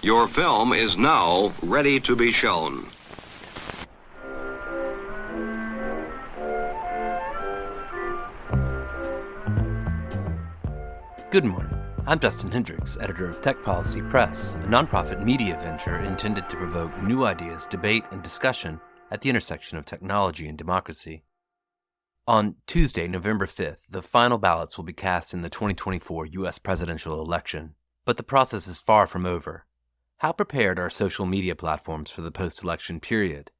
Your film is now ready to be shown. Good morning. I'm Justin Hendricks, editor of Tech Policy Press, a nonprofit media venture intended to provoke new ideas, debate, and discussion at the intersection of technology and democracy. On Tuesday, November 5th, the final ballots will be cast in the 2024 U.S. presidential election, but the process is far from over. How prepared are social media platforms for the post-election period?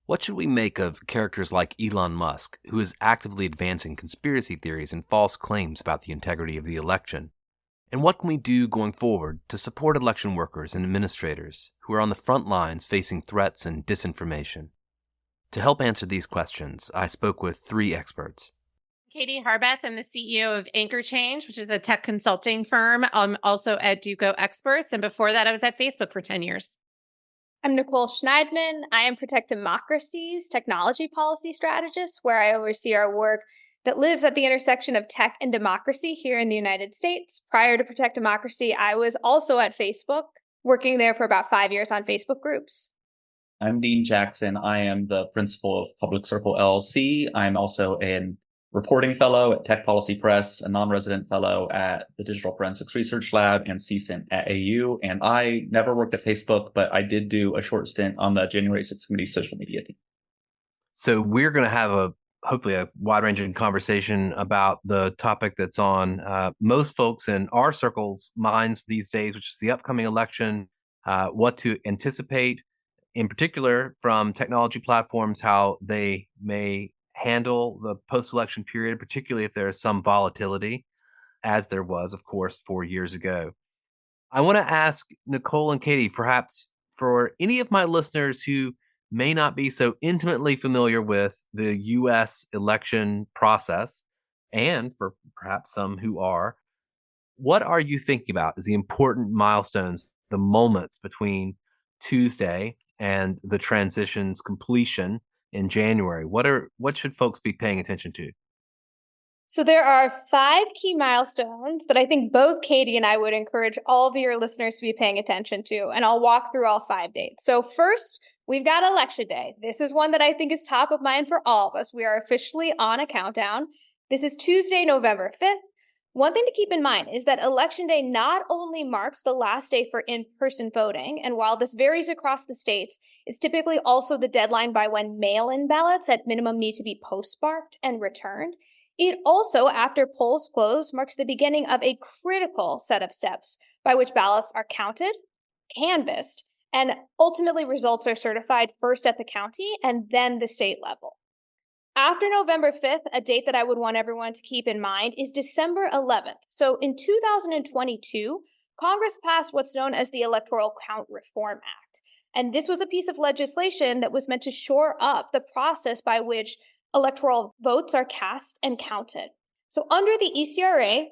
What should we make of characters like Elon Musk, who is actively advancing conspiracy theories and false claims about the integrity of the election? And what can we do going forward to support election workers and administrators who are on the front lines facing threats and disinformation? To help answer these questions, I spoke with three experts. Katie Harbath. I'm the CEO of Anchor Change, which is a tech consulting firm. I'm also at Duco Experts. And before that, I was at Facebook for 10 years. I'm Nicole Schneidman. I am Protect Democracy's technology policy strategist, where I oversee our work that lives at the intersection of tech and democracy here in the United States. Prior to Protect Democracy, I was also at Facebook, working there for about 5 years on Facebook groups. I'm Dean Jackson. I am the principal of Public Circle LLC. I'm also an reporting fellow at Tech Policy Press, a non-resident fellow at the Digital Forensics Research Lab and CSINT at AU. And I never worked at Facebook, but I did do a short stint on the January 6th committee social media team. So we're going to have hopefully a wide-ranging conversation about the topic that's on most folks in our circles' minds these days, which is the upcoming election, what to anticipate, in particular from technology platforms, how they may handle the post-election period, particularly if there is some volatility, as there was, of course, 4 years ago. I want to ask Nicole and Katie, perhaps for any of my listeners who may not be so intimately familiar with the U.S. election process, and for perhaps some who are, what are you thinking about as the important milestones, the moments between Tuesday and the transition's completion in January? What should folks be paying attention to? So there are 5 key milestones that I think both Katie and I would encourage all of your listeners to be paying attention to, and I'll walk through all 5 dates. So first, we've got Election Day. This is one that I think is top of mind for all of us. We are officially on a countdown. This is Tuesday, November 5th. One thing to keep in mind is that Election Day not only marks the last day for in-person voting, and while this varies across the states, it's typically also the deadline by when mail-in ballots at minimum need to be postmarked and returned. It also, after polls close, marks the beginning of a critical set of steps by which ballots are counted, canvassed, and ultimately results are certified first at the county and then the state level. After November 5th, a date that I would want everyone to keep in mind is December 11th. So in 2022, Congress passed what's known as the Electoral Count Reform Act. And this was a piece of legislation that was meant to shore up the process by which electoral votes are cast and counted. So under the ECRA,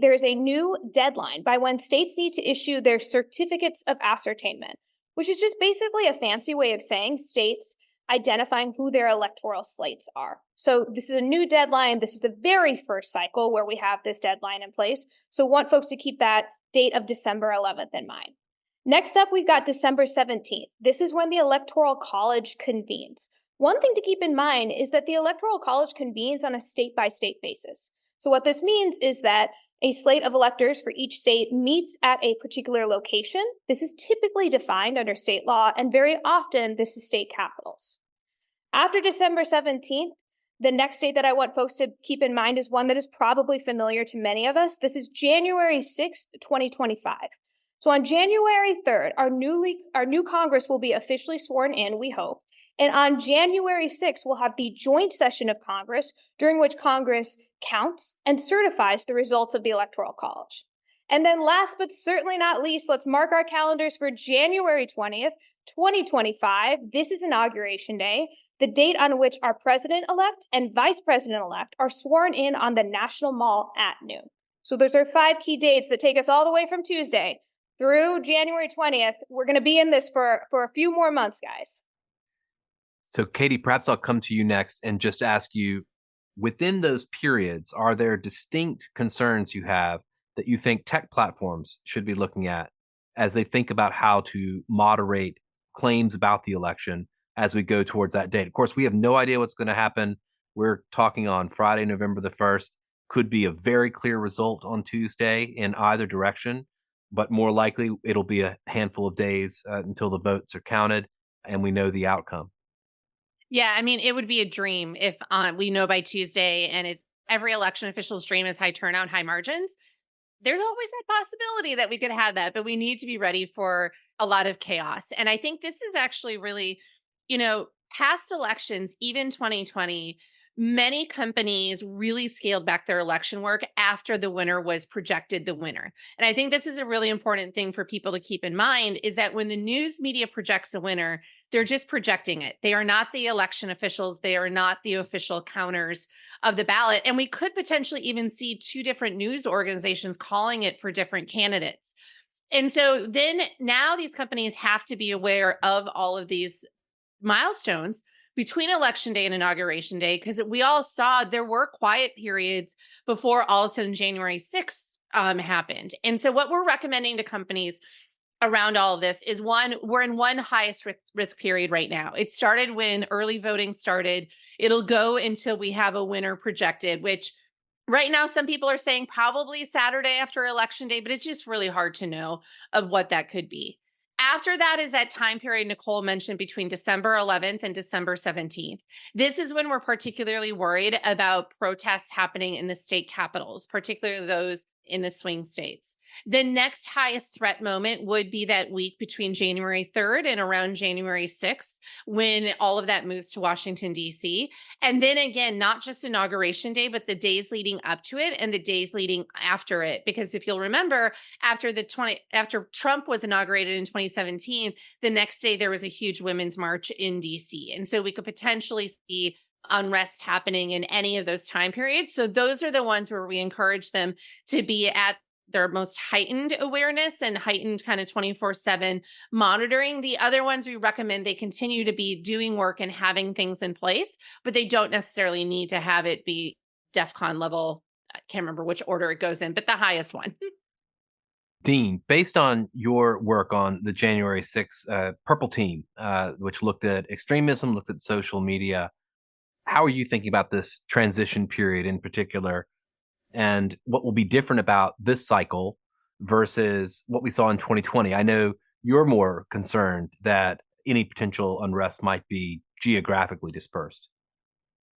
there's a new deadline by when states need to issue their certificates of ascertainment, which is just basically a fancy way of saying states identifying who their electoral slates are. So this is a new deadline. This is the very first cycle where we have this deadline in place. So want folks to keep that date of December 11th in mind. Next up, we've got December 17th. This is when the Electoral College convenes. One thing to keep in mind is that the Electoral College convenes on a state-by-state basis. So what this means is that a slate of electors for each state meets at a particular location. This is typically defined under state law, and very often this is state capitals. After December 17th, the next date that I want folks to keep in mind is one that is probably familiar to many of us. This is January 6th, 2025. So on January 3rd, our new Congress will be officially sworn in, we hope. And on January 6th, we'll have the joint session of Congress, during which Congress counts and certifies the results of the Electoral College. And then last but certainly not least, let's mark our calendars for January 20th, 2025. This is Inauguration Day, the date on which our president-elect and vice president-elect are sworn in on the National Mall at noon. So those are 5 key dates that take us all the way from Tuesday through January 20th. We're going to be in this for a few more months, guys. So, Katie, perhaps I'll come to you next and just ask you, within those periods, are there distinct concerns you have that you think tech platforms should be looking at as they think about how to moderate claims about the election as we go towards that date. Of course, we have no idea what's going to happen. We're talking on Friday, November the 1st. Could be a very clear result on Tuesday in either direction, but more likely it'll be a handful of days until the votes are counted and we know the outcome. Yeah, I mean, it would be a dream if we know by Tuesday, and it's every election official's dream is high turnout, high margins. There's always that possibility that we could have that, but we need to be ready for a lot of chaos. And I think this is actually really, past elections, even 2020, many companies really scaled back their election work after the winner was projected the winner. And I think this is a really important thing for people to keep in mind is that when the news media projects a winner, they're just projecting it. They are not the election officials. They are not the official counters of the ballot. And we could potentially even see two different news organizations calling it for different candidates. And so then now these companies have to be aware of all of these milestones between election day and inauguration day, because we all saw there were quiet periods before all of a sudden January 6th happened. And so what we're recommending to companies around all of this is one, we're in one highest risk period right now. It started when early voting started. It'll go until we have a winner projected, which right now some people are saying probably Saturday after election day, but it's just really hard to know of what that could be. After that is that time period Nicole mentioned between December 11th and December 17th. This is when we're particularly worried about protests happening in the state capitals, particularly those in the swing states. The next highest threat moment would be that week between January 3rd and around January 6th, when all of that moves to Washington, D.C. And then again, not just inauguration day, but the days leading up to it and the days leading after it. Because if you'll remember, after Trump was inaugurated in 2017, the next day there was a huge women's march in D.C. And so we could potentially see unrest happening in any of those time periods. So those are the ones where we encourage them to be at their most heightened awareness and heightened kind of 24/7 monitoring. The other ones we recommend they continue to be doing work and having things in place, but they don't necessarily need to have it be DEFCON level. I can't remember which order it goes in, but the highest one. Dean, based on your work on the January 6th Purple Team, which looked at extremism, looked at social media, how are you thinking about this transition period in particular, and what will be different about this cycle versus what we saw in 2020? I know you're more concerned that any potential unrest might be geographically dispersed.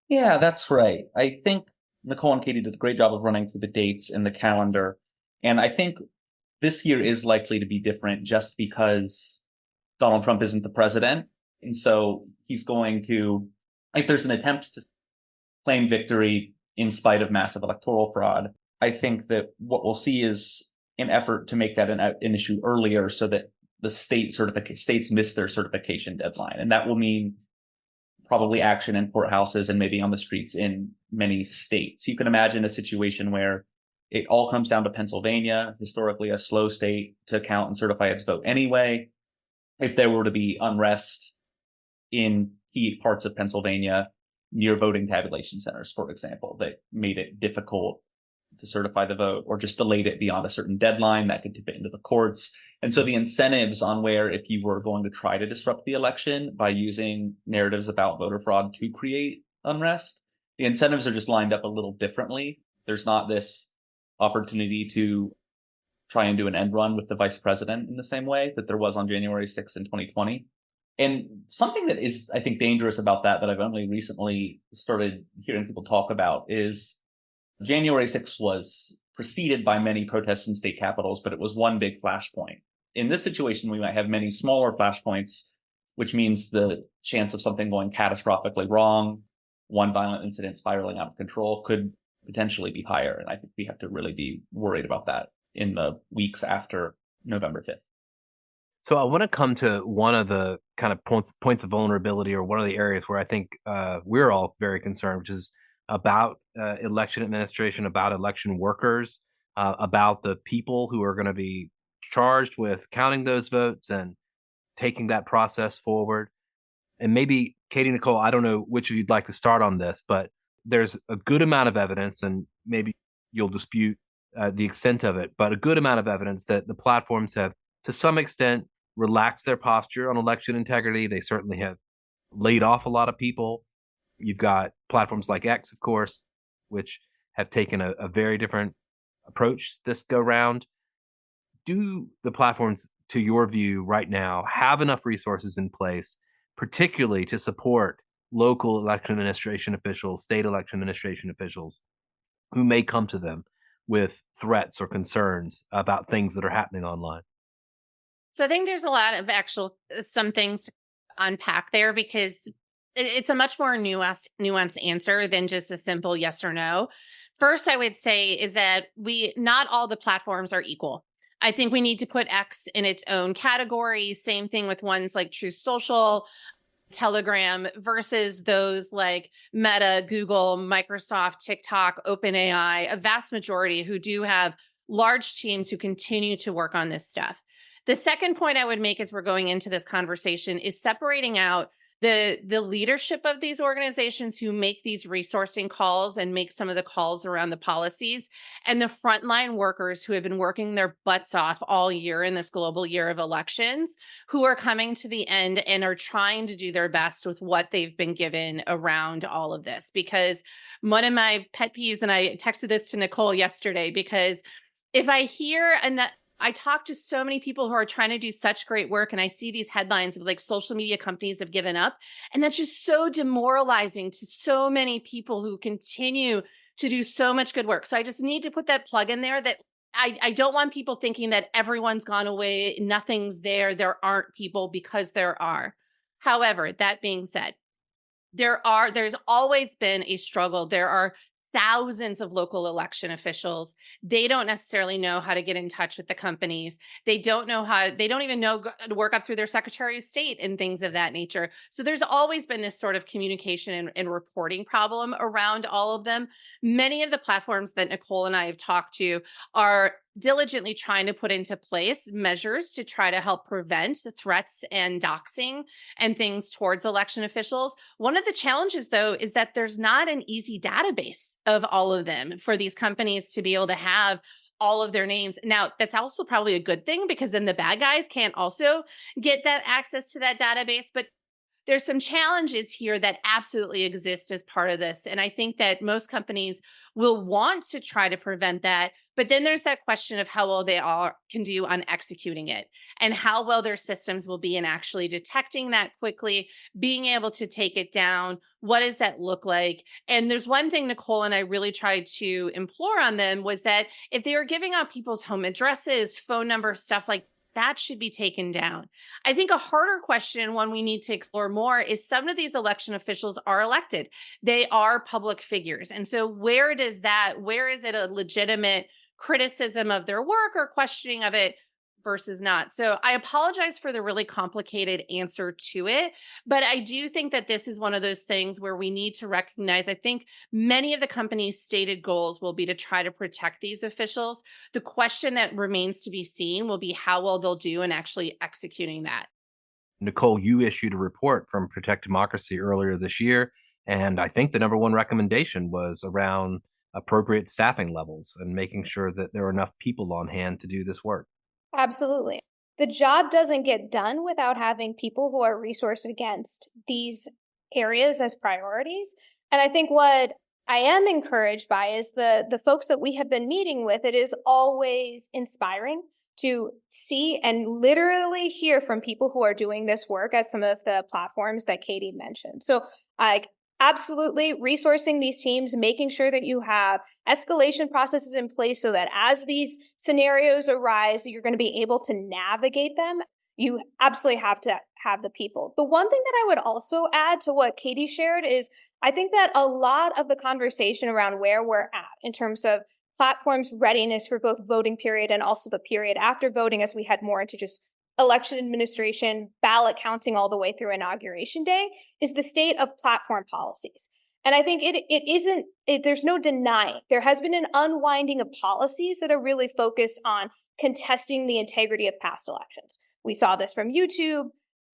Yeah, that's right. I think Nicole and Katie did a great job of running through the dates in the calendar. And I think this year is likely to be different just because Donald Trump isn't the president. And so he's going to, like, there's an attempt to claim victory in spite of massive electoral fraud. I think that what we'll see is an effort to make that an issue earlier so that the states miss their certification deadline. And that will mean probably action in courthouses and maybe on the streets in many states. You can imagine a situation where it all comes down to Pennsylvania, historically a slow state to count and certify its vote anyway. If there were to be unrest in key parts of Pennsylvania near voting tabulation centers, for example, that made it difficult to certify the vote or just delayed it beyond a certain deadline, that could tip it into the courts. And so the incentives on where, if you were going to try to disrupt the election by using narratives about voter fraud to create unrest, the incentives are just lined up a little differently. There's not this opportunity to try and do an end run with the vice president in the same way that there was on January 6th in 2020. And something that is, I think, dangerous about that I've only recently started hearing people talk about is January 6th was preceded by many protests in state capitals, but it was one big flashpoint. In this situation, we might have many smaller flashpoints, which means the chance of something going catastrophically wrong, one violent incident spiraling out of control, could potentially be higher. And I think we have to really be worried about that in the weeks after November 5th. So I want to come to one of the kind of points of vulnerability, or one of the areas where I think we're all very concerned, which is about election administration, about election workers, about the people who are going to be charged with counting those votes and taking that process forward. And maybe, Katie, Nicole, I don't know which of you'd like to start on this, but there's a good amount of evidence, and maybe you'll dispute the extent of it, but a good amount of evidence that the platforms have to some extent, relaxed their posture on election integrity. They certainly have laid off a lot of people. You've got platforms like X, of course, which have taken a very different approach this go round. Do the platforms, to your view right now, have enough resources in place, particularly to support local election administration officials, state election administration officials who may come to them with threats or concerns about things that are happening online? So I think there's a lot of some things to unpack there because it's a much more nuanced answer than just a simple yes or no. First, I would say is that not all the platforms are equal. I think we need to put X in its own category. Same thing with ones like Truth Social, Telegram versus those like Meta, Google, Microsoft, TikTok, OpenAI, a vast majority who do have large teams who continue to work on this stuff. The second point I would make as we're going into this conversation is separating out the leadership of these organizations who make these resourcing calls and make some of the calls around the policies, and the frontline workers who have been working their butts off all year in this global year of elections, who are coming to the end and are trying to do their best with what they've been given around all of this. Because one of my pet peeves, and I texted this to Nicole yesterday, because if I hear I talk to so many people who are trying to do such great work, and I see these headlines of like social media companies have given up. And that's just so demoralizing to so many people who continue to do so much good work. So I just need to put that plug in there that I don't want people thinking that everyone's gone away, nothing's there aren't people, because there are. However, that being said, there's always been a struggle. There are thousands of local election officials. They don't necessarily know how to get in touch with the companies. They don't even know how to work up through their Secretary of State and things of that nature. So there's always been this sort of communication and reporting problem around all of them. Many of the platforms that Nicole and I have talked to are diligently trying to put into place measures to try to help prevent threats and doxing and things towards election officials. One of the challenges, though, is that there's not an easy database of all of them for these companies to be able to have all of their names. Now, that's also probably a good thing, because then the bad guys can't also get that access to that database. But there's some challenges here that absolutely exist as part of this. And I think that most companies will want to try to prevent that. But then there's that question of how well can do on executing it, and how well their systems will be in actually detecting that quickly, being able to take it down. What does that look like? And there's one thing Nicole and I really tried to implore on them, was that if they were giving out people's home addresses, phone numbers, stuff like that should be taken down. I think a harder question, one we need to explore more, is some of these election officials are elected. They are public figures. And so where is it a legitimate criticism of their work or questioning of it versus not? So I apologize for the really complicated answer to it, but I do think that this is one of those things where we need to recognize, I think many of the companies' stated goals will be to try to protect these officials. The question that remains to be seen will be how well they'll do in actually executing that. Nicole, you issued a report from Protect Democracy earlier this year, and I think the number one recommendation was around appropriate staffing levels and making sure that there are enough people on hand to do this work. Absolutely. The job doesn't get done without having people who are resourced against these areas as priorities. And I think what I am encouraged by is the folks that we have been meeting with. It is always inspiring to see and literally hear from people who are doing this work at some of the platforms that Katie mentioned. So absolutely resourcing these teams, making sure that you have escalation processes in place so that as these scenarios arise, you're going to be able to navigate them. You absolutely have to have the people. The one thing that I would also add to what Katie shared is I think that a lot of the conversation around where we're at in terms of platforms' readiness for both voting period and also the period after voting, as we head more into just election administration, ballot counting all the way through Inauguration Day, is the state of platform policies. And I think there's no denying there has been an unwinding of policies that are really focused on contesting the integrity of past elections. We saw this from YouTube.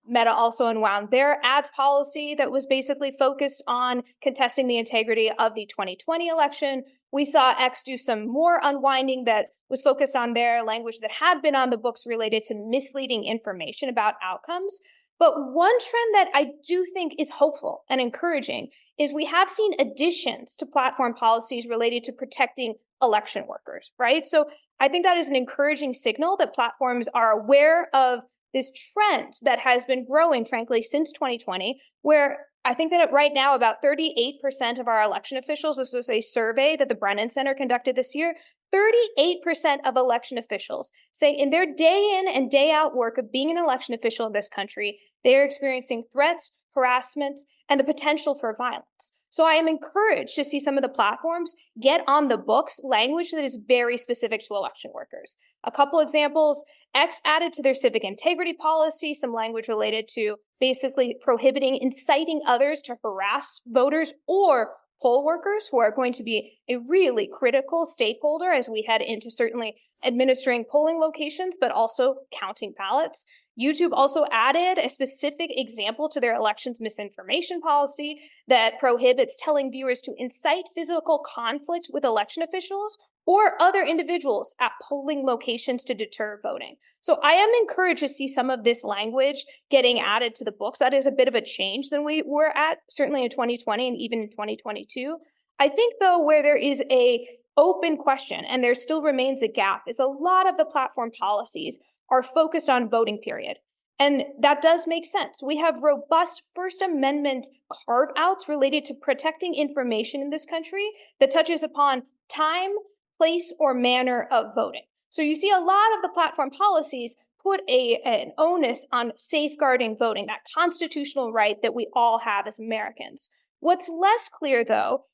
Meta also unwound their ads policy that was basically focused on contesting the integrity of the 2020 election. We saw X do some more unwinding that was focused on their language that had been on the books related to misleading information about outcomes. But one trend that I do think is hopeful and encouraging is we have seen additions to platform policies related to protecting election workers, right? So I think that is an encouraging signal that platforms are aware of this trend that has been growing, frankly, since 2020, where I think that right now about 38% of our election officials, this was a survey that the Brennan Center conducted this year, 38% of election officials say in their day in and day out work of being an election official in this country, they are experiencing threats, harassment, and the potential for violence. So I am encouraged to see some of the platforms get on the books language that is very specific to election workers. A couple examples, X added to their civic integrity policy some language related to basically prohibiting inciting others to harass voters or poll workers, who are going to be a really critical stakeholder as we head into certainly administering polling locations, but also counting ballots. YouTube also added a specific example to their elections misinformation policy that prohibits telling viewers to incite physical conflict with election officials or other individuals at polling locations to deter voting. So I am encouraged to see some of this language getting added to the books. That is a bit of a change than we were at, certainly in 2020 and even in 2022. I think, though, where there is a open question and there still remains a gap is a lot of the platform policies are focused on voting period. And that does make sense. We have robust First Amendment carve-outs related to protecting information in this country that touches upon time, place, or manner of voting. So you see a lot of the platform policies put an onus on safeguarding voting, that constitutional right that we all have as Americans. What's less clear, though,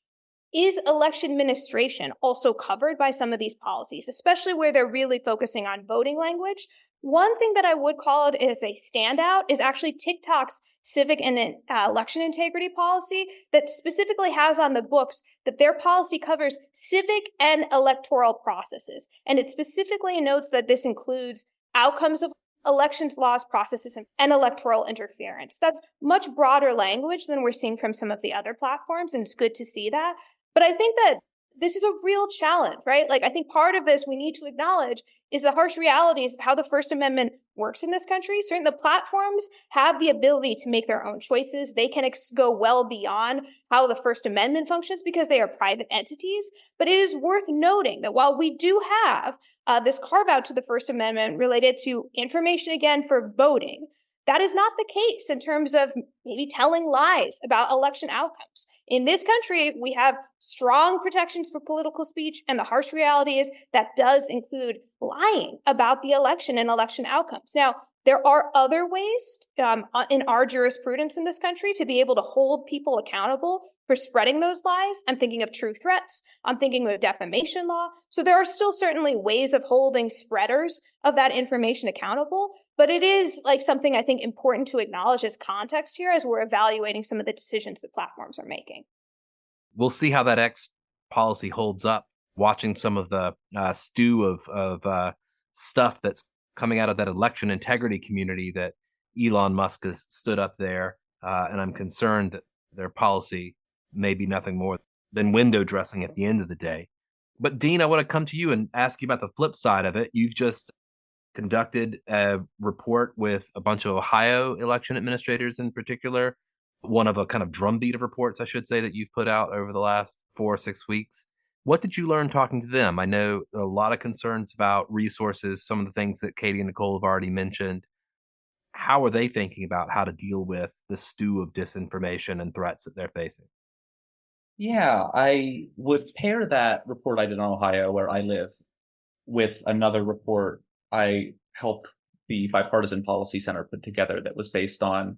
is election administration also covered by some of these policies, especially where they're really focusing on voting language? One thing that I would call it as a standout is actually TikTok's civic and election integrity policy that specifically has on the books that their policy covers civic and electoral processes. And it specifically notes that this includes outcomes of elections, laws, processes, and electoral interference. That's much broader language than we're seeing from some of the other platforms, and it's good to see that. But I think that this is a real challenge, right? Like, I think part of this we need to acknowledge is the harsh realities of how the First Amendment works in this country. Certainly, the platforms have the ability to make their own choices. They can go well beyond how the First Amendment functions because they are private entities. But it is worth noting that while we do have this carve out to the First Amendment related to information, again, for voting, that is not the case in terms of maybe telling lies about election outcomes. In this country, we have strong protections for political speech, and the harsh reality is that does include lying about the election and election outcomes. Now, there are other ways in our jurisprudence in this country to be able to hold people accountable for spreading those lies. I'm thinking of true threats. I'm thinking of defamation law. So there are still certainly ways of holding spreaders of that information accountable. But it is like something I think important to acknowledge as context here as we're evaluating some of the decisions that platforms are making. We'll see how that X policy holds up, watching some of the stew of stuff that's coming out of that election integrity community that Elon Musk has stood up there. And I'm concerned that their policy may be nothing more than window dressing at the end of the day. But Dean, I want to come to you and ask you about the flip side of it. You've just conducted a report with a bunch of Ohio election administrators in particular, one of a kind of drumbeat of reports, I should say, that you've put out over the last 4 or 6 weeks. What did you learn talking to them? I know a lot of concerns about resources, some of the things that Katie and Nicole have already mentioned. How are they thinking about how to deal with the stew of disinformation and threats that they're facing? Yeah, I would pair that report I did on Ohio, where I live, with another report I helped the Bipartisan Policy Center put together that was based on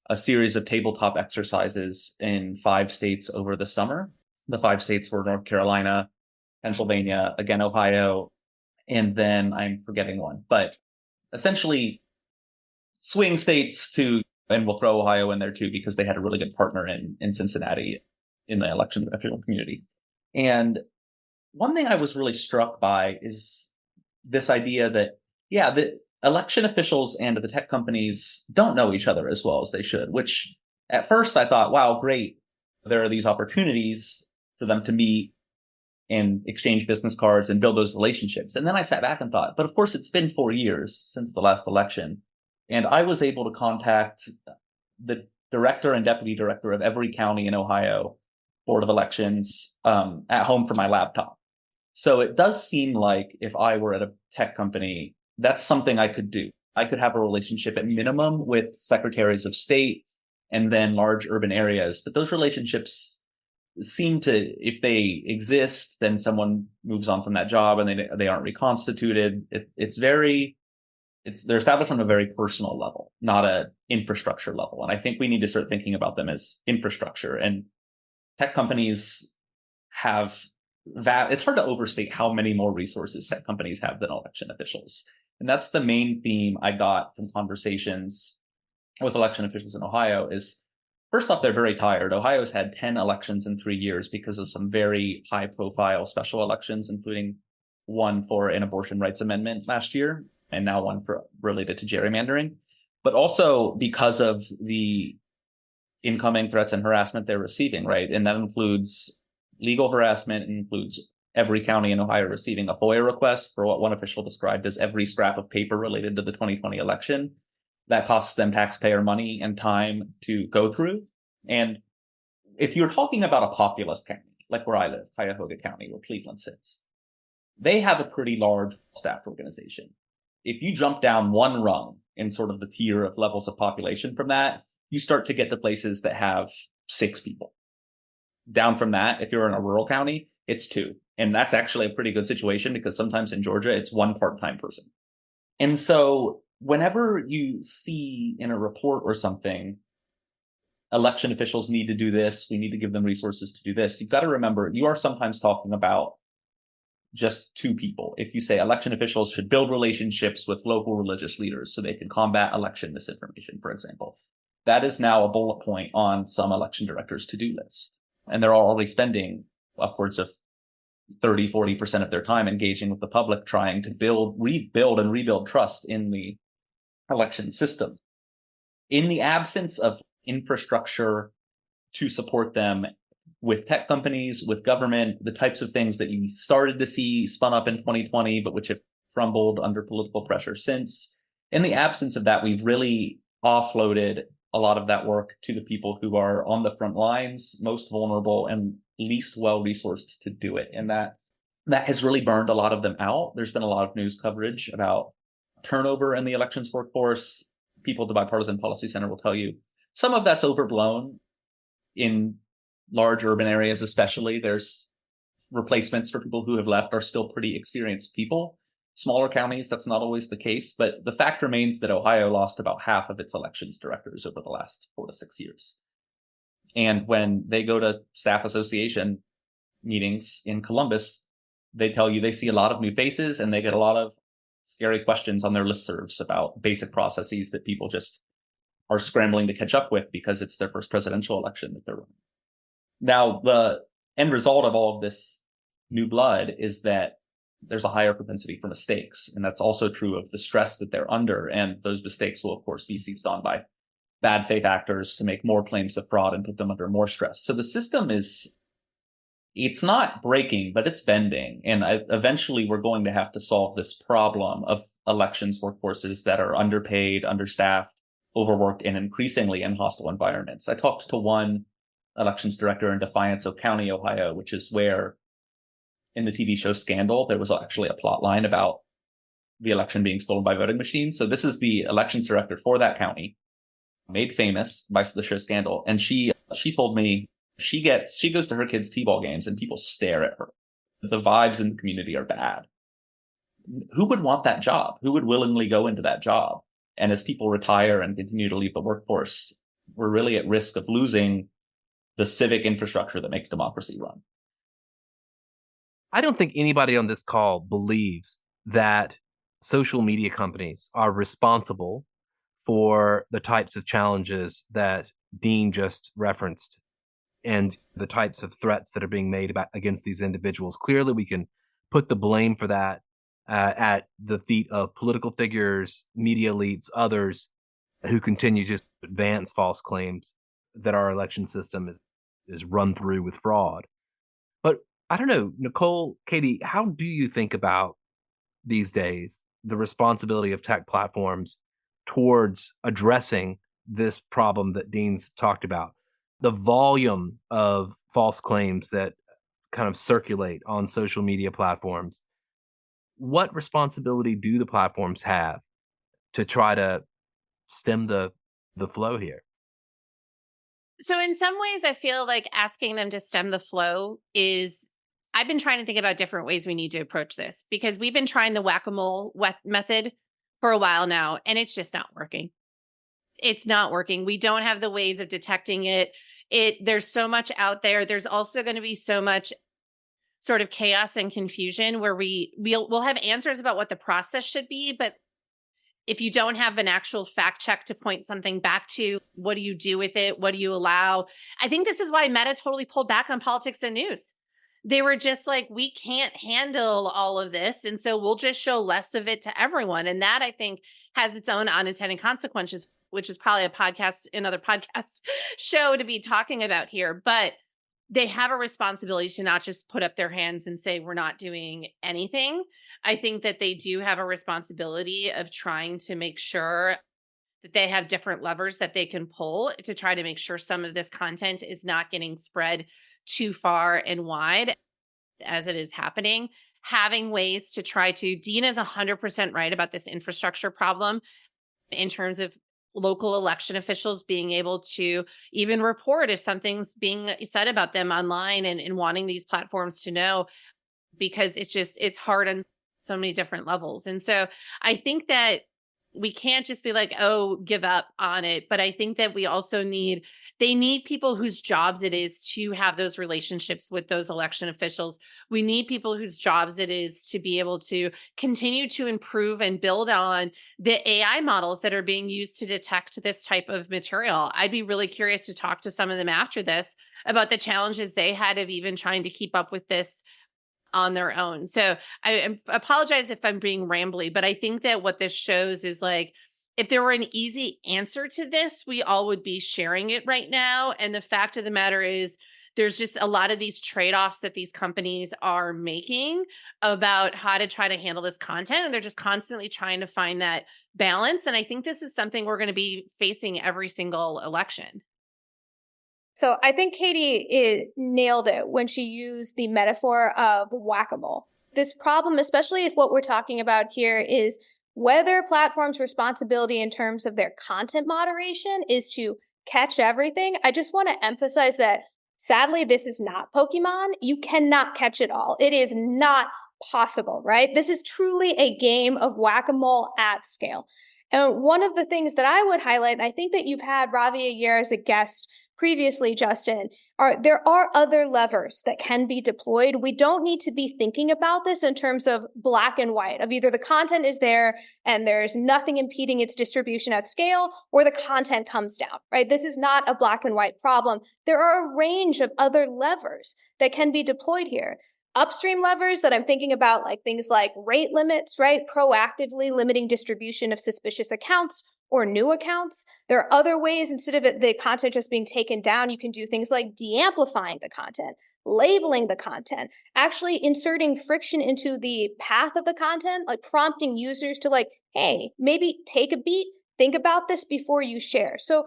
a series of tabletop exercises in 5 states over the summer. The 5 states were North Carolina, Pennsylvania, again, Ohio, and then I'm forgetting one. But essentially, swing states too, and we'll throw Ohio in there too, because they had a really good partner in Cincinnati in the election official community. And one thing I was really struck by is this idea that, yeah, the election officials and the tech companies don't know each other as well as they should, which at first I thought, wow, great. There are these opportunities for them to meet and exchange business cards and build those relationships. And then I sat back and thought, but of course it's been 4 years since the last election. And I was able to contact the director and deputy director of every county in Ohio Board of Elections at home from my laptop. So it does seem like if I were at a tech company, that's something I could do. I could have a relationship at minimum with secretaries of state and then large urban areas. But those relationships seem to, if they exist, then someone moves on from that job and they aren't reconstituted. They're established on a very personal level, not a infrastructure level. And I think we need to start thinking about them as infrastructure. And tech companies have that. It's hard to overstate how many more resources tech companies have than election officials. And that's the main theme I got from conversations with election officials in Ohio is, first off, they're very tired. Ohio's had 10 elections in 3 years because of some very high profile special elections, including one for an abortion rights amendment last year, and now one related to gerrymandering, but also because of the incoming threats and harassment they're receiving, right? And that includes legal harassment, it includes every county in Ohio receiving a FOIA request for what one official described as every scrap of paper related to the 2020 election. That costs them taxpayer money and time to go through. And if you're talking about a populous county, like where I live, Cuyahoga County, where Cleveland sits, they have a pretty large staff organization. If you jump down one rung in sort of the tier of levels of population from that, you start to get to places that have 6 people. Down from that, if you're in a rural county, it's 2. And that's actually a pretty good situation because sometimes in Georgia, it's 1 part-time person. And so whenever you see in a report or something, election officials need to do this, we need to give them resources to do this, you've got to remember you are sometimes talking about just 2 people. If you say election officials should build relationships with local religious leaders so they can combat election misinformation, for example, that is now a bullet point on some election directors' to-do list. And they're already spending upwards of 30-40% of their time engaging with the public, trying to rebuild trust in the election system. In the absence of infrastructure to support them with tech companies, with government, the types of things that you started to see spun up in 2020, but which have crumbled under political pressure since, in the absence of that, we've really offloaded a lot of that work to the people who are on the front lines, most vulnerable and least well-resourced to do it. And that has really burned a lot of them out. There's been a lot of news coverage about turnover in the elections workforce. People at the Bipartisan Policy Center will tell you some of that's overblown. In large urban areas especially, there's replacements for people who have left are still pretty experienced people. Smaller counties, that's not always the case, but the fact remains that Ohio lost about half of its elections directors over the last 4 to 6 years. And when they go to staff association meetings in Columbus, they tell you they see a lot of new faces and they get a lot of scary questions on their listservs about basic processes that people just are scrambling to catch up with because it's their first presidential election that they're running. Now, the end result of all of this new blood is that there's a higher propensity for mistakes. And that's also true of the stress that they're under. And those mistakes will, of course, be seized on by bad faith actors to make more claims of fraud and put them under more stress. So the system it's not breaking, but it's bending. And eventually we're going to have to solve this problem of elections workforces that are underpaid, understaffed, overworked, and increasingly in hostile environments. I talked to one elections director in Defiance County, Ohio, which is where in the TV show Scandal, there was actually a plot line about the election being stolen by voting machines. So this is the elections director for that county, made famous by the show Scandal. And she told me she goes to her kids' t-ball games and people stare at her. The vibes in the community are bad. Who would want that job? Who would willingly go into that job? And as people retire and continue to leave the workforce, we're really at risk of losing the civic infrastructure that makes democracy run. I don't think anybody on this call believes that social media companies are responsible for the types of challenges that Dean just referenced and the types of threats that are being made against these individuals. Clearly, we can put the blame for that at the feet of political figures, media elites, others who continue to advance false claims that our election system is run through with fraud. But I don't know, Nicole, Katie, how do you think about these days the responsibility of tech platforms towards addressing this problem that Dean's talked about? The volume of false claims that kind of circulate on social media platforms. What responsibility do the platforms have to try to stem the flow here? So in some ways, I feel like asking them to stem the flow is, I've been trying to think about different ways we need to approach this, because we've been trying the whack-a-mole method for a while now, and it's just not working. It's not working. We don't have the ways of detecting it. There's so much out there. There's also going to be so much sort of chaos and confusion where we'll have answers about what the process should be, but if you don't have an actual fact check to point something back to, what do you do with it? What do you allow? I think this is why Meta totally pulled back on politics and news. They were just like, we can't handle all of this, and so we'll just show less of it to everyone. And that, I think, has its own unintended consequences, which is probably another podcast show to be talking about here. But they have a responsibility to not just put up their hands and say, we're not doing anything. I think that they do have a responsibility of trying to make sure that they have different levers that they can pull to try to make sure some of this content is not getting spread too far and wide as it is happening. Having ways to try to, Dean is 100% right about this infrastructure problem in terms of local election officials being able to even report if something's being said about them online, and wanting these platforms to know, because it's hard on so many different levels. And so I think that we can't just be like, oh, give up on it. But I think that we also they need people whose jobs it is to have those relationships with those election officials. We need people whose jobs it is to be able to continue to improve and build on the AI models that are being used to detect this type of material. I'd be really curious to talk to some of them after this about the challenges they had of even trying to keep up with this on their own. So I apologize if I'm being rambly, but I think that what this shows is, like, if there were an easy answer to this, we all would be sharing it right now. And the fact of the matter is, there's just a lot of these trade-offs that these companies are making about how to try to handle this content. And they're just constantly trying to find that balance. And I think this is something we're going to be facing every single election. So I think Katie nailed it when she used the metaphor of whack-a-mole. This problem, especially if what we're talking about here is whether platforms' responsibility in terms of their content moderation is to catch everything. I just want to emphasize that, sadly, this is not Pokemon. You cannot catch it all. It is not possible, right? This is truly a game of whack-a-mole at scale. And one of the things that I would highlight, and I think that you've had Ravi Ayer as a guest previously, Justin, there are other levers that can be deployed. We don't need to be thinking about this in terms of black and white, of either the content is there and there's nothing impeding its distribution at scale, or the content comes down, right? This is not a black and white problem. There are a range of other levers that can be deployed here. Upstream levers that I'm thinking about, like things like rate limits, right? Proactively limiting distribution of suspicious accounts or new accounts. There are other ways, instead of the content just being taken down, you can do things like de-amplifying the content, labeling the content, actually inserting friction into the path of the content, like prompting users to, like, hey, maybe take a beat, think about this before you share. So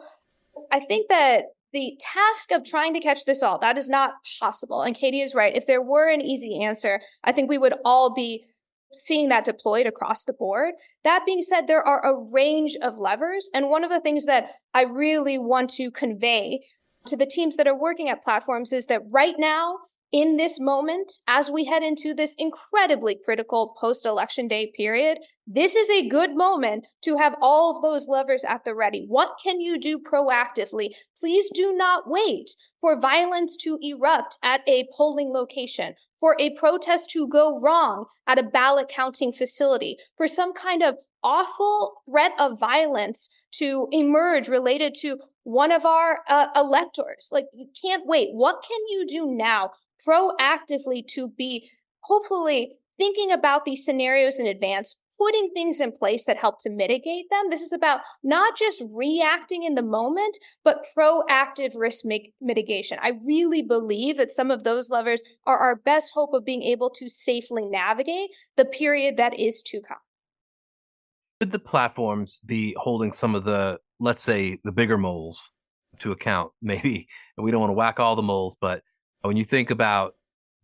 I think that the task of trying to catch this all, that is not possible. And Katie is right. If there were an easy answer, I think we would all be seeing that deployed across the board. That being said, there are a range of levers. And one of the things that I really want to convey to the teams that are working at platforms is that right now, in this moment, as we head into this incredibly critical post-election day period, this is a good moment to have all of those levers at the ready. What can you do proactively? Please do not wait for violence to erupt at a polling location, for a protest to go wrong at a ballot counting facility, for some kind of awful threat of violence to emerge related to one of our electors. Like, you can't wait. What can you do now proactively to be hopefully thinking about these scenarios in advance, putting things in place that help to mitigate them. This is about not just reacting in the moment, but proactive risk mitigation. I really believe that some of those levers are our best hope of being able to safely navigate the period that is to come. Should the platforms be holding some of the, let's say, the bigger moles to account? Maybe we don't want to whack all the moles, but when you think about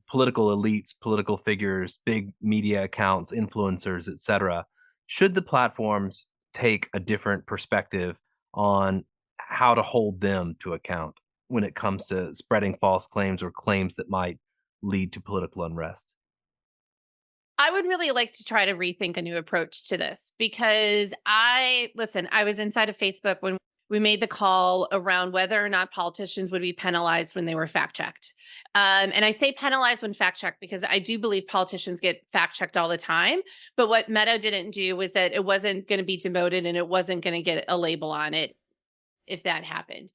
political elites, political figures, big media accounts, influencers, etc., should the platforms take a different perspective on how to hold them to account when it comes to spreading false claims or claims that might lead to political unrest? I would really like to try to rethink a new approach to this because I was inside of Facebook when we made the call around whether or not politicians would be penalized when they were fact checked. And I say penalized when fact checked because I do believe politicians get fact checked all the time. But what Meta didn't do was that it wasn't going to be demoted and it wasn't going to get a label on it if that happened.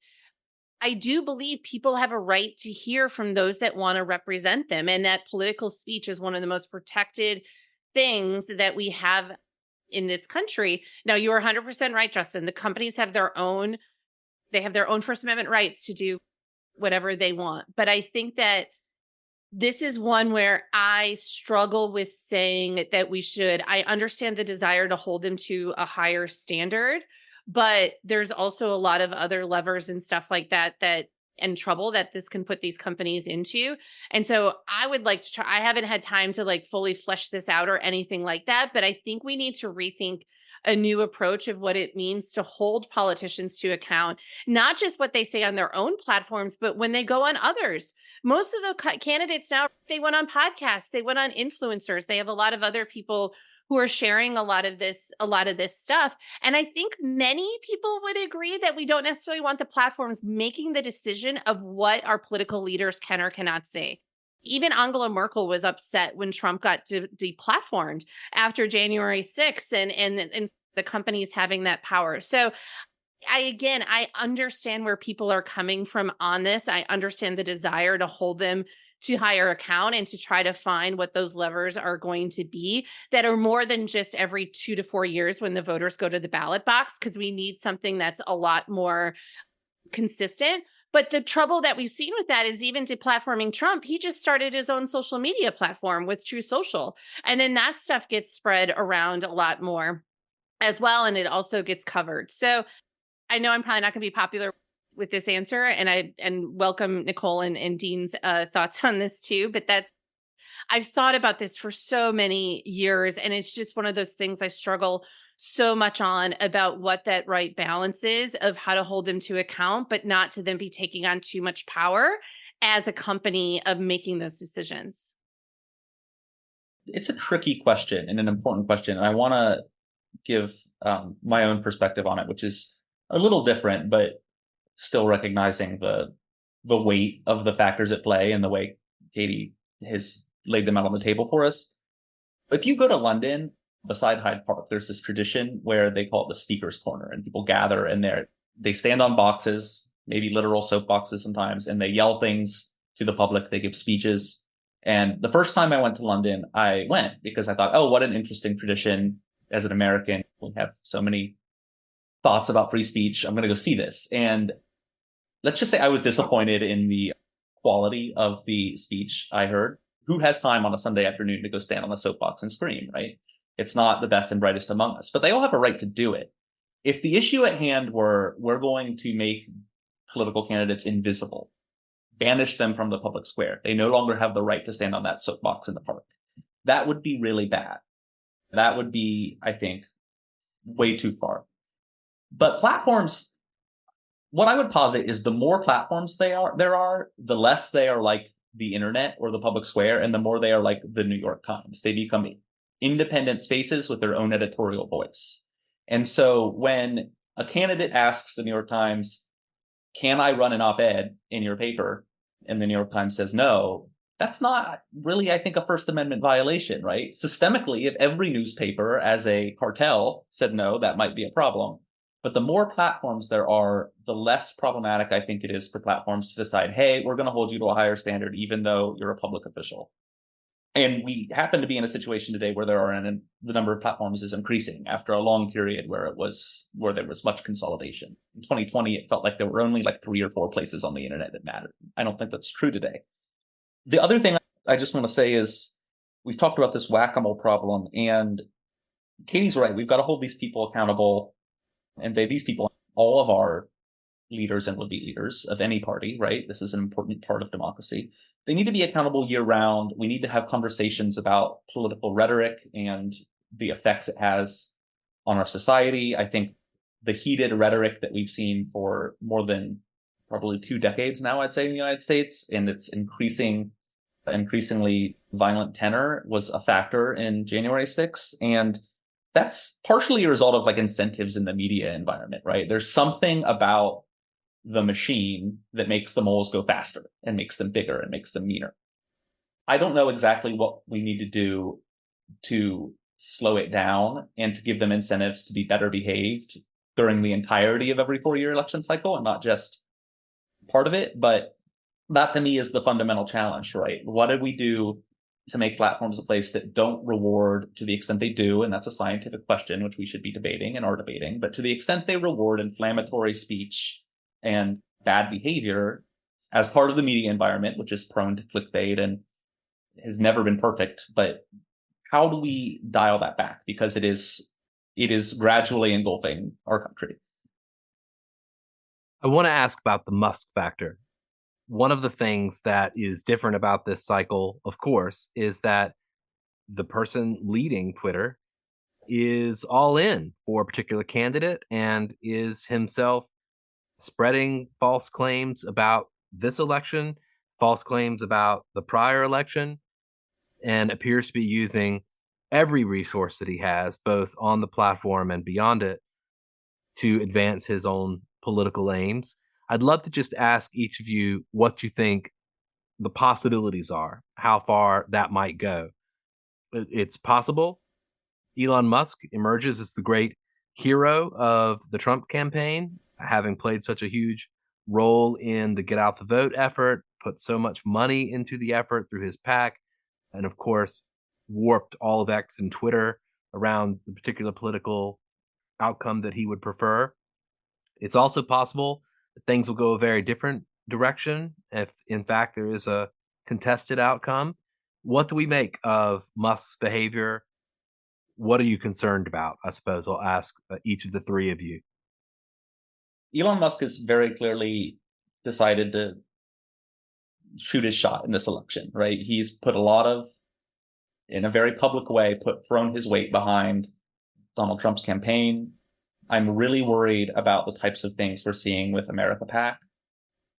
I do believe people have a right to hear from those that want to represent them, and that political speech is one of the most protected things that we have in this country. Now, you are 100% right, Justin. The companies have their own First Amendment rights to do whatever they want. But I think that this is one where I struggle with saying that we should. I understand the desire to hold them to a higher standard, but there's also a lot of other levers and stuff like that and trouble that this can put these companies into. And so I would like to try. I haven't had time to like fully flesh this out or anything like that, but I think we need to rethink a new approach of what it means to hold politicians to account, not just what they say on their own platforms, but when they go on others. Most of the candidates now, they went on podcasts, they went on influencers. They have a lot of other people who are sharing a lot of this stuff. And I think many people would agree that we don't necessarily want the platforms making the decision of what our political leaders can or cannot say. Even Angela Merkel was upset when Trump got deplatformed after January 6th and the companies having that power. So I understand where people are coming from on this. I understand the desire to hold them to higher account and to try to find what those levers are going to be that are more than just every 2 to 4 years when the voters go to the ballot box, because we need something that's a lot more consistent. But the trouble that we've seen with that is even deplatforming Trump, he just started his own social media platform with True Social. And then that stuff gets spread around a lot more as well. And it also gets covered. So I know I'm probably not going to be popular with this answer, and welcome Nicole and Dean's thoughts on this too. But I've thought about this for so many years, and it's just one of those things I struggle so much on about what that right balance is of how to hold them to account, but not to then be taking on too much power as a company of making those decisions. It's a tricky question and an important question, and I want to give my own perspective on it, which is a little different, but still recognizing the weight of the factors at play and the way Katie has laid them out on the table for us. If you go to London, beside Hyde Park, there's this tradition where they call it the Speaker's Corner, and people gather in there. They stand on boxes, maybe literal soap boxes sometimes, and they yell things to the public. They give speeches. And the first time I went to London, I went because I thought, oh, what an interesting tradition. As an American, we have so many thoughts about free speech. I'm going to go see this. And let's just say I was disappointed in the quality of the speech I heard. Who has time on a Sunday afternoon to go stand on a soapbox and scream, right? It's not the best and brightest among us, but they all have a right to do it. If the issue at hand were, we're going to make political candidates invisible, banish them from the public square, they no longer have the right to stand on that soapbox in the park, that would be really bad. That would be, I think, way too far. But platforms, what I would posit is the more platforms there are, the less they are like the internet or the public square, and the more they are like the New York Times. They become independent spaces with their own editorial voice. And so when a candidate asks the New York Times, can I run an op-ed in your paper? And the New York Times says no, that's not really, I think, a First Amendment violation, right? Systemically, if every newspaper as a cartel said no, that might be a problem. But the more platforms there are, the less problematic I think it is for platforms to decide, hey, we're going to hold you to a higher standard, even though you're a public official. And we happen to be in a situation today where the number of platforms is increasing after a long period where there was much consolidation. In 2020, it felt like there were only like 3 or 4 places on the internet that mattered. I don't think that's true today. The other thing I just want to say is we've talked about this whack-a-mole problem, and Katie's right. We've got to hold these people accountable, and these people, all of our leaders and would-be leaders of any party, right? This is an important part of democracy. They need to be accountable year-round. We need to have conversations about political rhetoric and the effects it has on our society. I think the heated rhetoric that we've seen for more than probably 2 decades now, I'd say, in the United States, and its increasingly violent tenor was a factor in January 6th. And that's partially a result of like incentives in the media environment, right? There's something about the machine that makes the moles go faster and makes them bigger and makes them meaner. I don't know exactly what we need to do to slow it down and to give them incentives to be better behaved during the entirety of every 4-year election cycle and not just part of it. But that to me is the fundamental challenge, right? What do we do to make platforms a place that don't reward to the extent they do? And that's a scientific question, which we should be debating and are debating. But to the extent they reward inflammatory speech and bad behavior as part of the media environment, which is prone to clickbait and has never been perfect. But how do we dial that back? Because it is gradually engulfing our country. I want to ask about the Musk factor. One of the things that is different about this cycle, of course, is that the person leading Twitter is all in for a particular candidate and is himself spreading false claims about this election, false claims about the prior election, and appears to be using every resource that he has, both on the platform and beyond it, to advance his own political aims. I'd love to just ask each of you what you think the possibilities are, how far that might go. It's possible Elon Musk emerges as the great hero of the Trump campaign, having played such a huge role in the get out the vote effort, put so much money into the effort through his PAC, and of course, warped all of X and Twitter around the particular political outcome that he would prefer. It's also possible that things will go a very different direction if, in fact, there is a contested outcome. What do we make of Musk's behavior? What are you concerned about? I suppose I'll ask each of the three of you. Elon Musk has very clearly decided to shoot his shot in this election, right? He's put in a very public way, thrown his weight behind Donald Trump's campaign. I'm really worried about the types of things we're seeing with America PAC,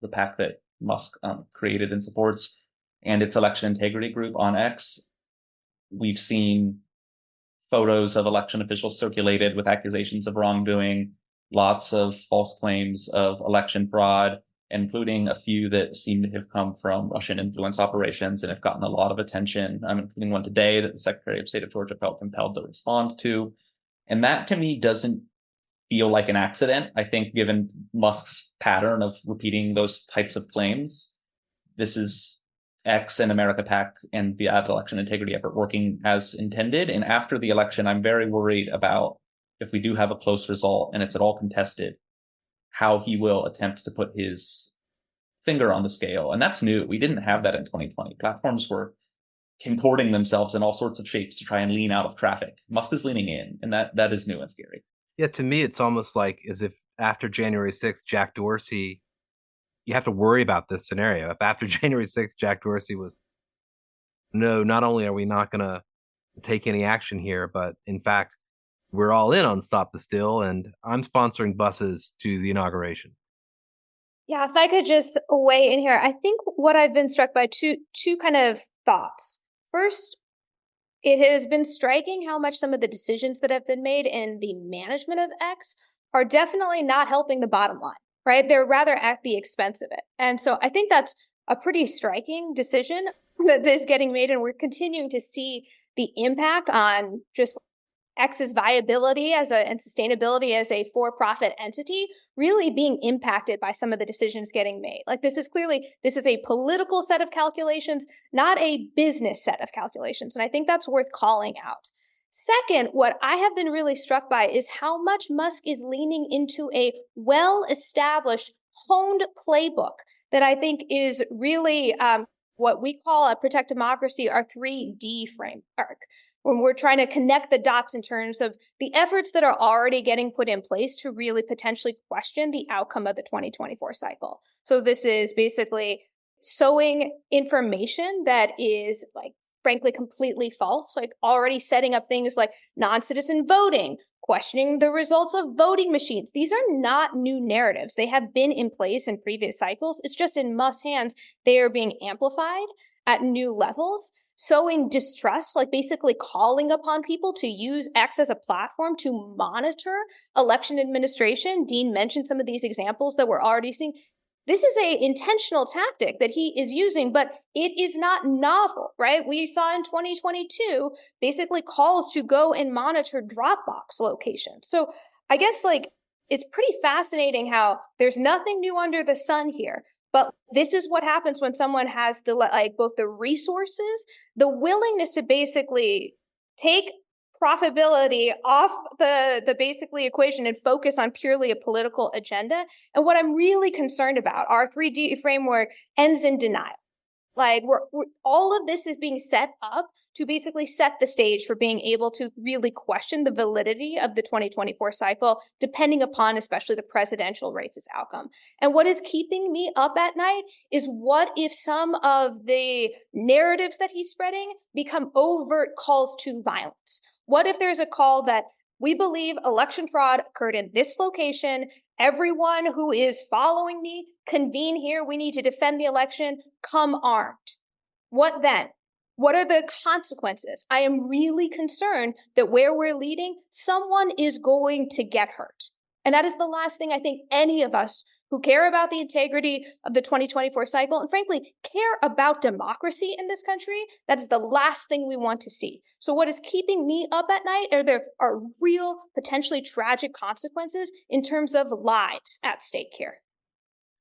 the PAC that Musk created and supports, and its election integrity group on X. We've seen photos of election officials circulated with accusations of wrongdoing, lots of false claims of election fraud, including a few that seem to have come from Russian influence operations and have gotten a lot of attention. I'm including one today that the Secretary of State of Georgia felt compelled to respond to. And that to me doesn't feel like an accident. I think given Musk's pattern of repeating those types of claims, this is X and America PAC and the election integrity effort working as intended. And after the election, I'm very worried about if we do have a close result and it's at all contested, how he will attempt to put his finger on the scale. And that's new. We didn't have that in 2020. Platforms were contorting themselves in all sorts of shapes to try and lean out of traffic. Musk is leaning in, and that is new and scary. Yeah, to me, it's almost like as if after January 6th, Jack Dorsey, you have to worry about this scenario. If after January 6th, Jack Dorsey was, no, not only are we not going to take any action here, but in fact, we're all in on Stop the Steal, and I'm sponsoring buses to the inauguration. Yeah, if I could just weigh in here, I think what I've been struck by two kind of thoughts. First, it has been striking how much some of the decisions that have been made in the management of X are definitely not helping the bottom line, right? They're rather at the expense of it. And so I think that's a pretty striking decision that is getting made, and we're continuing to see the impact on just X's viability and sustainability as a for-profit entity really being impacted by some of the decisions getting made. Like this is a political set of calculations, not a business set of calculations. And I think that's worth calling out. Second, what I have been really struck by is how much Musk is leaning into a well-established, honed playbook that I think is really what we call a Protect Democracy, our 3D framework, when we're trying to connect the dots in terms of the efforts that are already getting put in place to really potentially question the outcome of the 2024 cycle. So this is basically sowing information that is frankly completely false, like already setting up things like non-citizen voting, questioning the results of voting machines. These are not new narratives. They have been in place in previous cycles. It's just in Musk's hands, they are being amplified at new levels, sowing distrust, like basically calling upon people to use X as a platform to monitor election administration. Dean mentioned some of these examples that we're already seeing. This is an intentional tactic that he is using, but it is not novel, right? We saw in 2022 basically calls to go and monitor Dropbox locations. So I guess it's pretty fascinating how there's nothing new under the sun here, but this is what happens when someone has both the resources, the willingness to basically take profitability off the basically equation and focus on purely a political agenda. And what I'm really concerned about, our 3D framework ends in denial. All of this is being set up to basically set the stage for being able to really question the validity of the 2024 cycle, depending upon especially the presidential race's outcome. And what is keeping me up at night is what if some of the narratives that he's spreading become overt calls to violence? What if there's a call that we believe election fraud occurred in this location? Everyone who is following me, convene here. We need to defend the election. Come armed. What then? What are the consequences? I am really concerned that where we're leading, someone is going to get hurt. And that is the last thing I think any of us who care about the integrity of the 2024 cycle and frankly care about democracy in this country, that is the last thing we want to see. So what is keeping me up at night are real, potentially tragic consequences in terms of lives at stake here.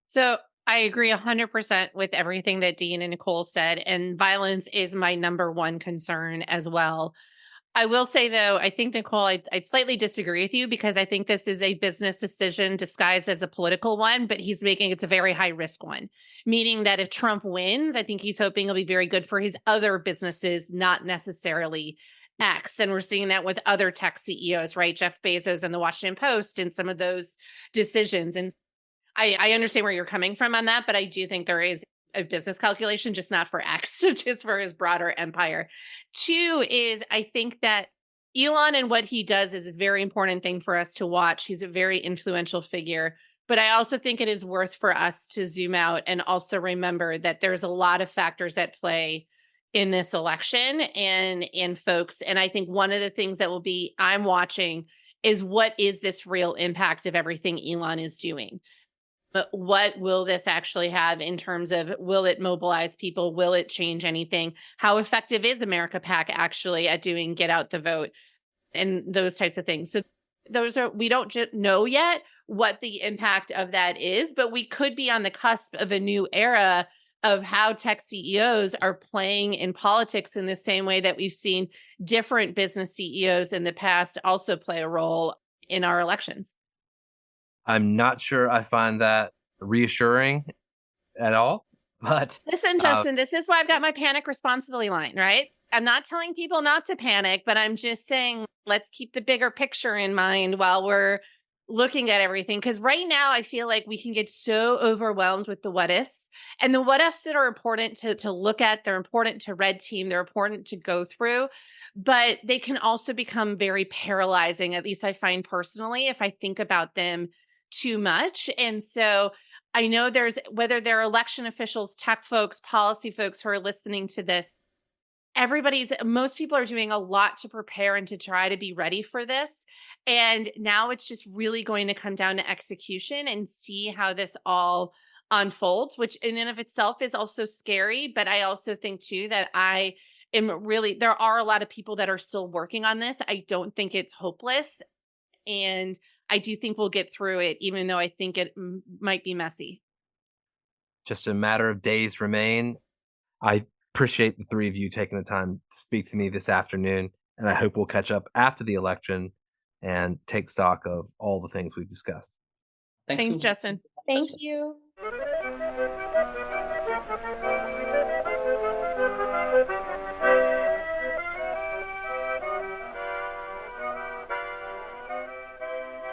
So I agree 100% with everything that Dean and Nicole said, and violence is my number one concern as well. I will say, though, I think, Nicole, I'd slightly disagree with you because I think this is a business decision disguised as a political one, but he's making it's a very high risk one, meaning that if Trump wins, I think he's hoping it'll be very good for his other businesses, not necessarily X. And we're seeing that with other tech CEOs, right? Jeff Bezos and the Washington Post and some of those decisions. And I understand where you're coming from on that, but I do think there is a business calculation, just not for X, just for his broader empire. Two is I think that Elon and what he does is a very important thing for us to watch. He's a very influential figure, but I also think it is worth for us to zoom out and also remember that there's a lot of factors at play in this election and in folks. And I think one of the things that I'm watching is what is this real impact of everything Elon is doing? But what will this actually have in terms of, will it mobilize people? Will it change anything? How effective is America PAC actually at doing get out the vote and those types of things? So we don't know yet what the impact of that is, but we could be on the cusp of a new era of how tech CEOs are playing in politics in the same way that we've seen different business CEOs in the past also play a role in our elections. I'm not sure I find that reassuring at all, but listen, Justin, this is why I've got my panic responsibly line, right? I'm not telling people not to panic, but I'm just saying, let's keep the bigger picture in mind while we're looking at everything. Because right now I feel like we can get so overwhelmed with the what ifs, and the what ifs that are important to look at. They're important to red team. They're important to go through, but they can also become very paralyzing. At least I find personally, if I think about them too much. And so I know whether they're election officials, tech folks, policy folks who are listening to this, most people are doing a lot to prepare and to try to be ready for this. And now it's just really going to come down to execution and see how this all unfolds, which in and of itself is also scary. But I also think too that I am really, there are a lot of people that are still working on this. I don't think it's hopeless. And I do think we'll get through it, even though I think it might be messy. Just a matter of days remain. I appreciate the three of you taking the time to speak to me this afternoon, and I hope we'll catch up after the election and take stock of all the things we've discussed. Thanks, Justin. Thank you.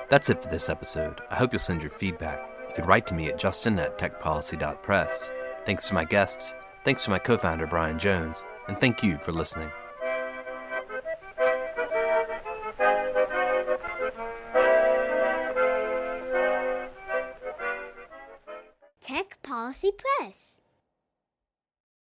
That's it for this episode. I hope you'll send your feedback. You can write to me at justin@techpolicy.press. Thanks to my guests, thanks to my co-founder Brian Jones, and thank you for listening. Tech Policy Press.